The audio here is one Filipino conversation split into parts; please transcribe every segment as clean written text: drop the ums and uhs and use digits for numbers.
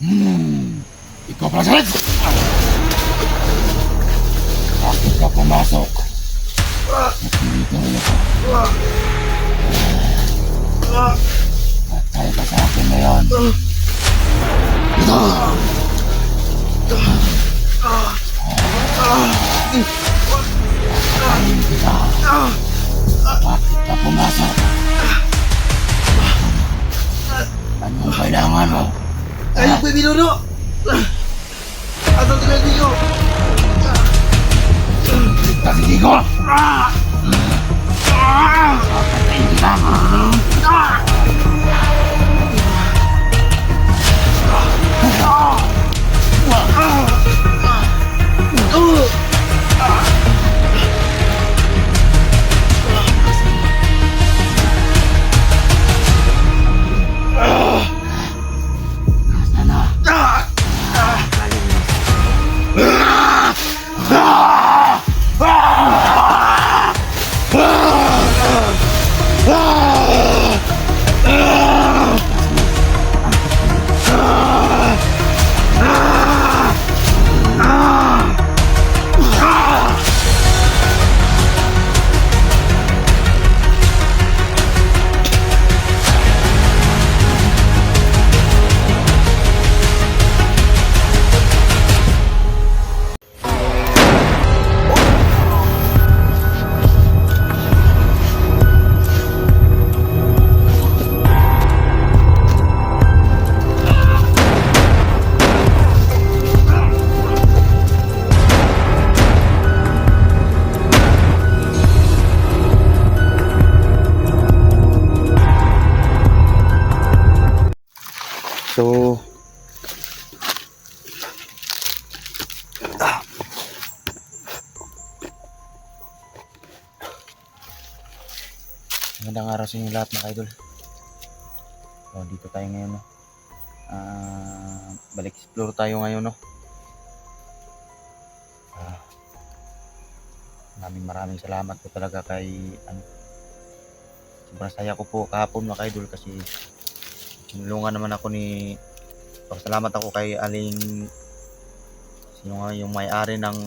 Ikaw pala sa bakit ka pumasok? Dito ako. Patay ka sa akin ngayon. Ito! Patayin kita. Bakit ka pumasok? Anong kailangan mo? Ayun ko yung binuno! Atong tingnan niyo! Ligtas hindi ko! Papatayin kita. Sana. So, magandang araw sa inyo lahat mga idol. So, dito tayo ngayon, no? Balik explore tayo ngayon, no? Maraming salamat po talaga kay sobrang saya ko po kahapon mga idol kasi tinulungan naman ako ni pasalamat ako kay Aling sino nga yung may-ari ng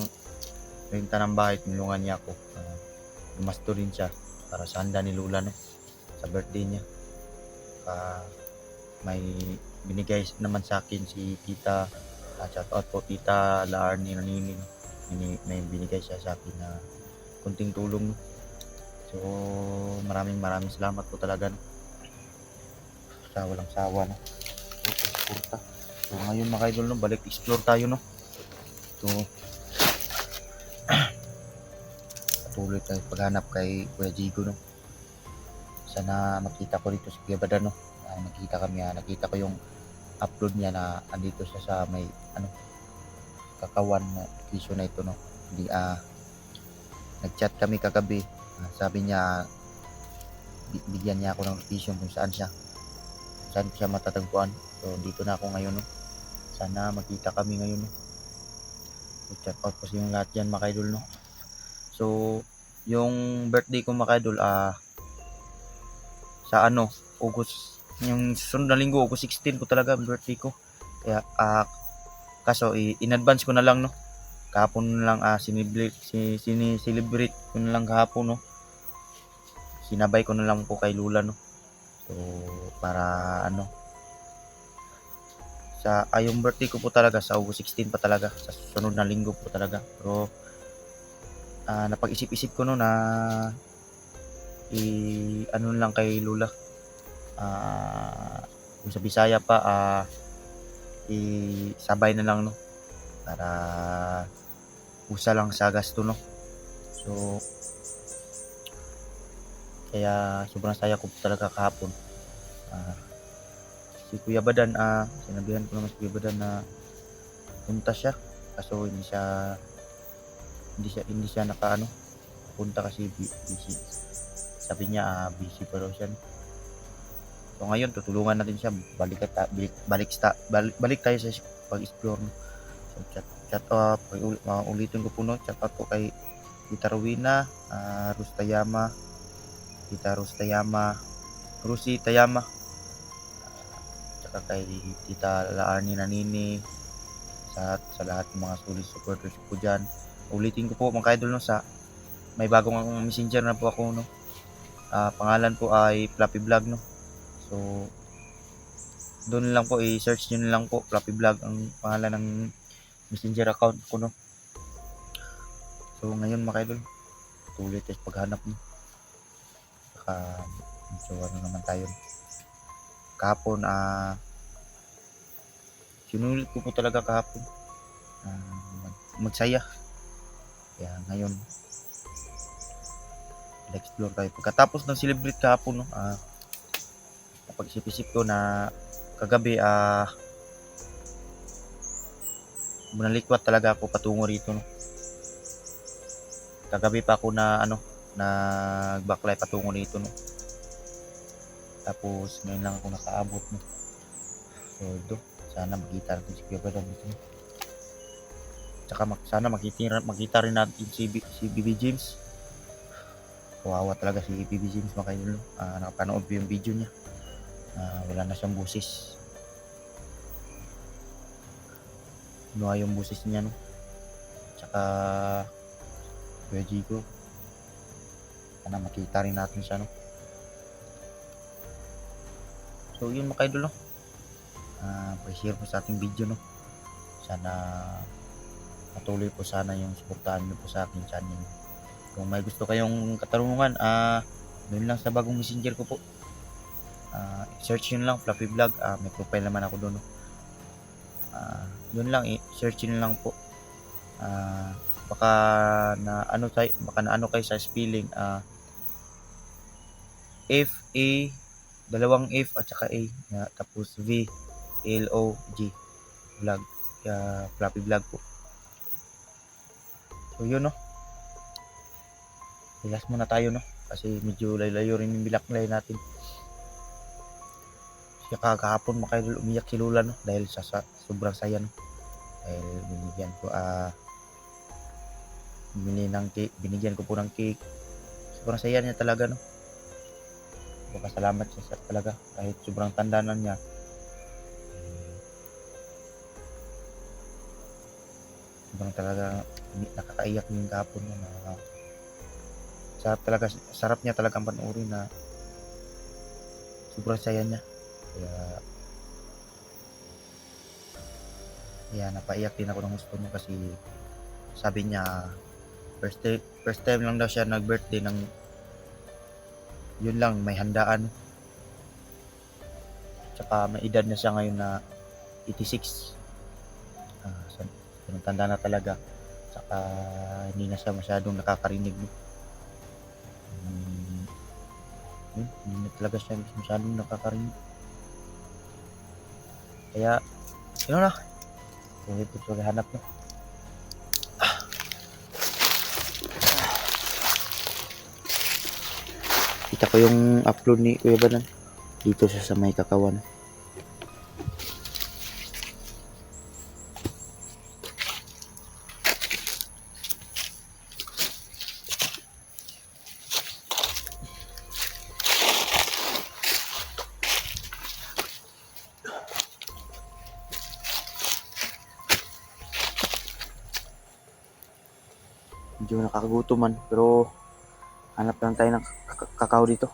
renta ng bahay, tinulungan niya ako. Gumasto rin siya para sa handa ni Lula, no? Sa birthday niya. May binigay naman sa akin si Tita, shout out po Tita Laarni Nanining. May binigay siya sa akin na kunting tulong, no? So maraming salamat po talaga, no? Sa walang sawa, no? So ngayon mga idol, no, balik explore tayo, no? So patuloy tayo paghanap kay Kuya Jigo, no? Sana makita ko dito sa Kuya Badan, no? Nakita ko yung upload niya na andito siya sa may Kakawan na location na ito, no? Hindi nag-chat kami kagabi. Sabi niya bigyan niya ako ng location kung saan siya matatagpuan. So dito na ako ngayon, no? Sana makita kami ngayon, no? So, check out po sa yung lahat yan mga idol, no? So yung birthday ko mga idol sa August, yung susunod na linggo, August 16 po talaga birthday ko. Kaya kaso in advance ko na lang, no? Kahapon na lang sinicelebrate ko na lang kahapon, no? Sinabay ko na lang po kay Lula, no? So para yung birthday ko po talaga sa August 16 pa talaga, sa susunod na linggo po talaga. Pero napag-isip-isip ko, no, na lang kay Lula, kung sa Bisaya pa sabay na lang, no? Para usa lang sa gasto, no? So kaya sobrang saya ko talaga kahapon. Si Kuya Badan, sinabihan ko naman si Kuya Badan na punta siya, kaso hindi siya punta kasi busy. Sabi niya busy pa daw siya, no? So ngayon tutulungan natin siya, balik tayo sa pag-explore, no? So chat up, ulitin ko po, no, chat out po kay Tita Rowena, Tita Rusi Tayama, tsaka saka kay Tita Arnie Nanini, sa lahat ng mga solid supporters ko dyan. Ulitin ko po mga idol no, sa may bagong messenger na po ako no. Pangalan po ay Fluffy Vlog no. So doon lang po i-search nyo lang po Fluffy Vlog ang pangalan ng messenger account ko no. So ngayon mga idol, tuloy tayo paghanap no. Saka so ano naman tayo kahapon, sinulit ko po talaga kahapon magsaya. Kaya ngayon explore tayo pagkatapos ng celebrate kahapon no. Napag-isip-isip ko na kagabi manalikwat talaga ako patungo rito no. Kagabi pa ako na nagbaklay patungo rito no. Tapos ngayon lang ako nakaabot no. So sana makita natin si Kuya Badang dito no. Tsaka sana makita rin natin si BB James. Kawawa talaga si BB James mga kayo no. Nakapanood ko yung video niya. Wala na siyang boses. Nuha yung boses niya no. Tsaka Kuya Jigo, sana makita rin natin siya no. So yun mga idol no. Pa-share po sa ating video no. Sana patuloy po sana yung suportahan niyo po sa aking channel. Kung may gusto kayong katarungan, doon lang sa bagong messenger ko po. Search yun lang Fluffy Vlog. May profile naman ako doon no. Doon lang search yun lang po. Baka na ano kayo sa spelling, F A dalawang F at saka A tapos V L O G vlog, Fluffy Vlog po. So yun no, relax muna tayo no kasi medyo layo rin yung bilaklay natin. Kaya kahapon makaidol umiyak si Lola no dahil sa sobrang saya no. Dahil binigyan ko po ng cake. Sobrang saya niya talaga no. Salamat siya talaga kahit sobrang tanda na niya. Sobrang talaga nakakaiyak yung kahapon niya. Sarap niya talagang panoorin na sobrang saya niya. Kaya napaiyak din ako ng gusto niya kasi sabi niya first time lang daw siya nag-birthday ng yun lang may handaan. Tsaka may edad na siya ngayon na 86. Tanda na talaga. Tsaka hindi na siya masyadong nakakarinig. Hindi na talaga siya masyadong nakakarinig. Kaya yun na. Tuloy po hanap no. Kita ko yung upload ni Kuya Badang dito sa may Kakawan. Medyo nakakagutom man pero hanap lang tayo ng kakao dito.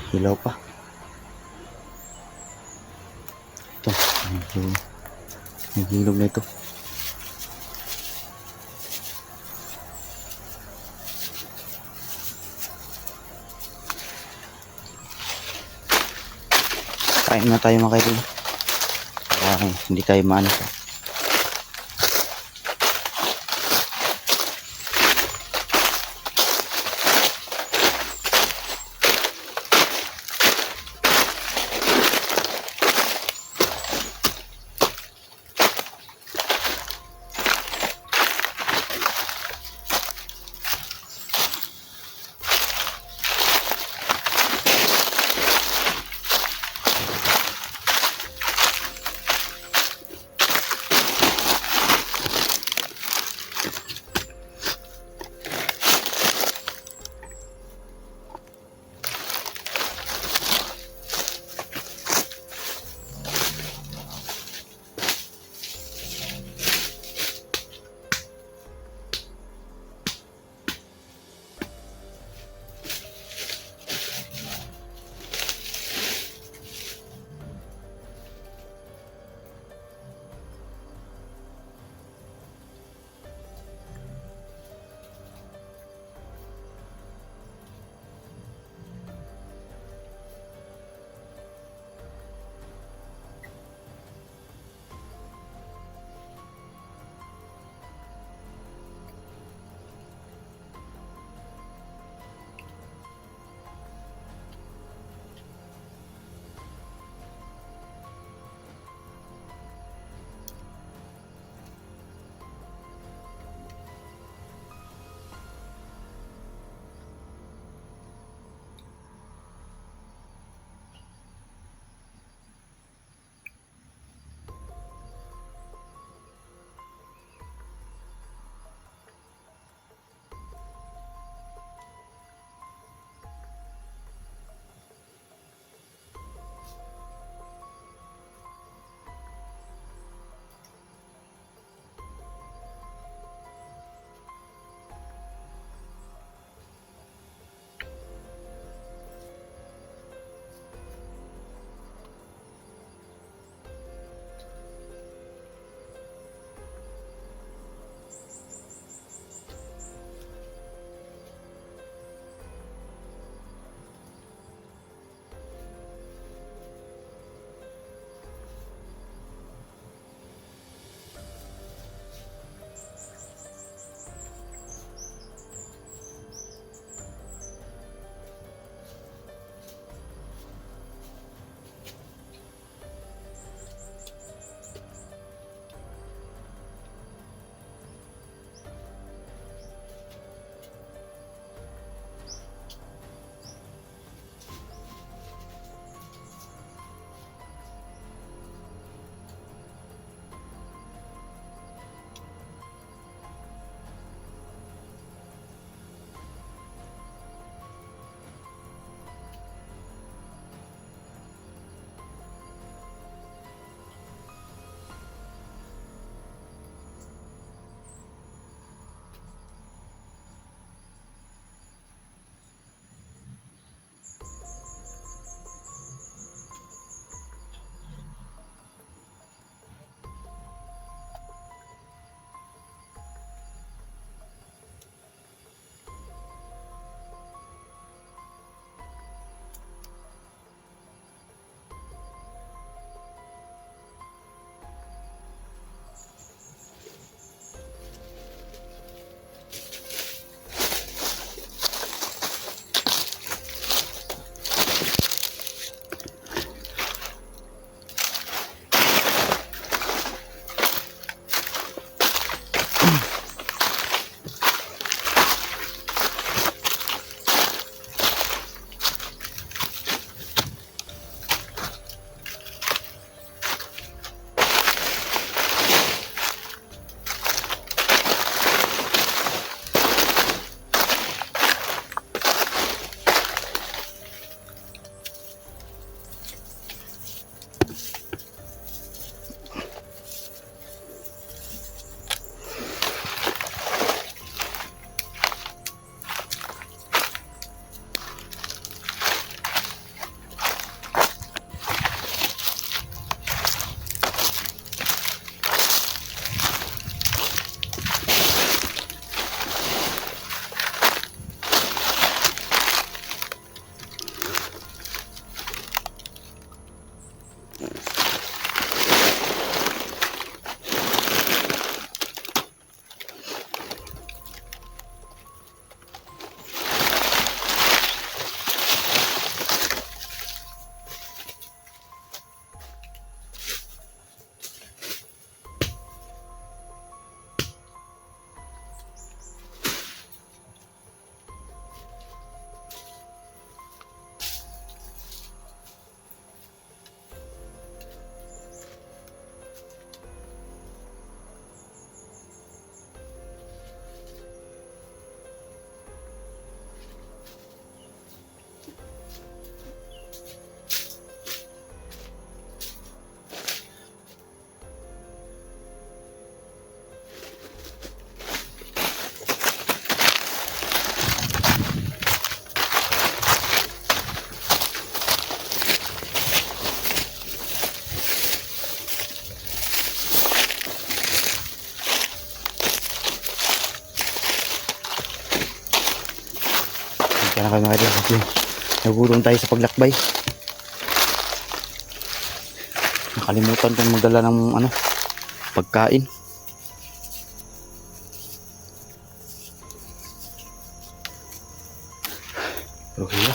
Hilaw pa. Ito, medyo Yung ilog na ito. Kain na tayo mga kaibigan. Para hindi tayo maano. Pasensya na kayo mga idol. Kasi nagulong tayo sa paglakbay. Nakalimutan kong magdala ng pagkain. Okay na.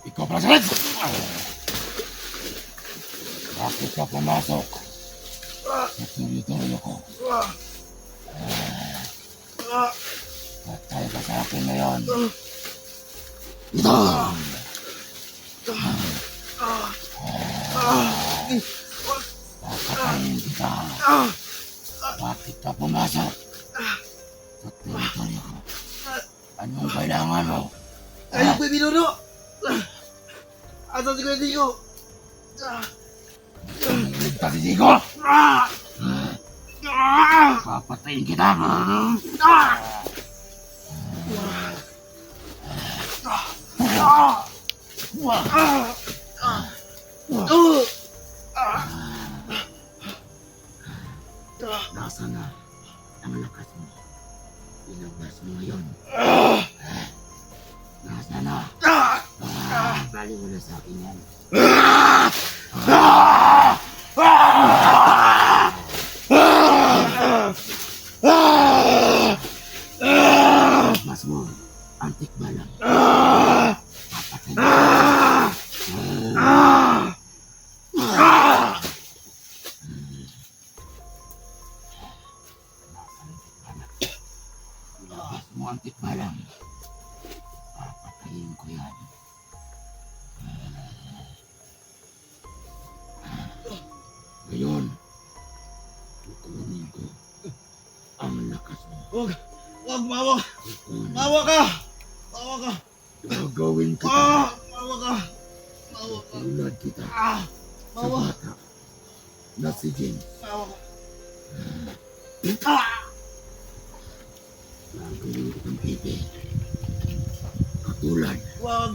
Ikaw pala sa Red! Bakit ka pumasok sa teritoryo ko? Patay ka sa akin ngayon. Ito! Papatayin kita. Bakit ka pumasok sa teritoryo ko? Anong kailangan mo? Ayun ko yung binuno! Asan si Kuya Digo? Ligtas si Digo! Papatayin kita! Nasaan na ang lakas mo? Ilabas mo ngayon. Nasaan na? Bali mo na sa akin yan. Mas mo, antik balang. Papatay mo. Mas mo, antik balang. Papatayin ko yan. Ngayon, kukunin ko ang lakas mo. Wag, mawa! Kukunin. Mawa ka! Mawa ka! Gagawin kita. Mawa ka! Mawa ka! Tulad kita Ah! sa Mawa! bata na si James. Mawa ka! Gagawin kitang pipi. Katulad Wag!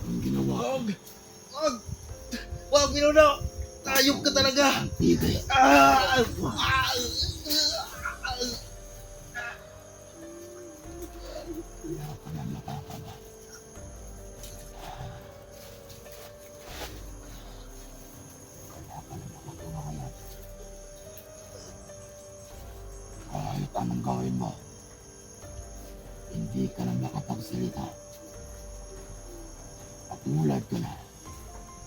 ang ginawa ko. Wag! Wag! Wag, binuno! Tayog ka talaga! Ang pipi. Wala ka na makakaba. Wala ka na makagawa ngayon. Kahit anong gawin mo, Hindi ka na makapagsalita. At tulad ka na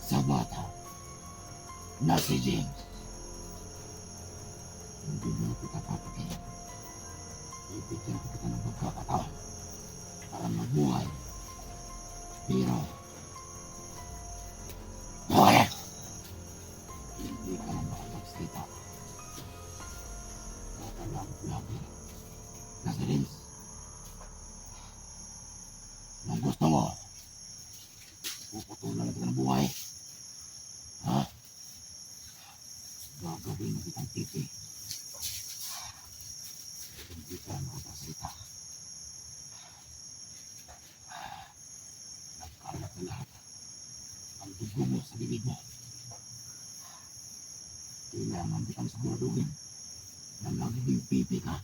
sa bata na si James. Hindi mo kita papatayin. Ibigyan ko kita ng pagkakataon para mabuhay. Pero, buhay! Hindi ka na makapagsalita. Natalang lagi na si James. Kung gusto mo, puputulan na kita ng buhay. Ha? Gagawin mo kitang titi. Hindi ka makapagsalita. Nagkalat na lahat ang dugo mo sa bibig mo. Kailangan kitang siguraduhin na magiging pipi ka.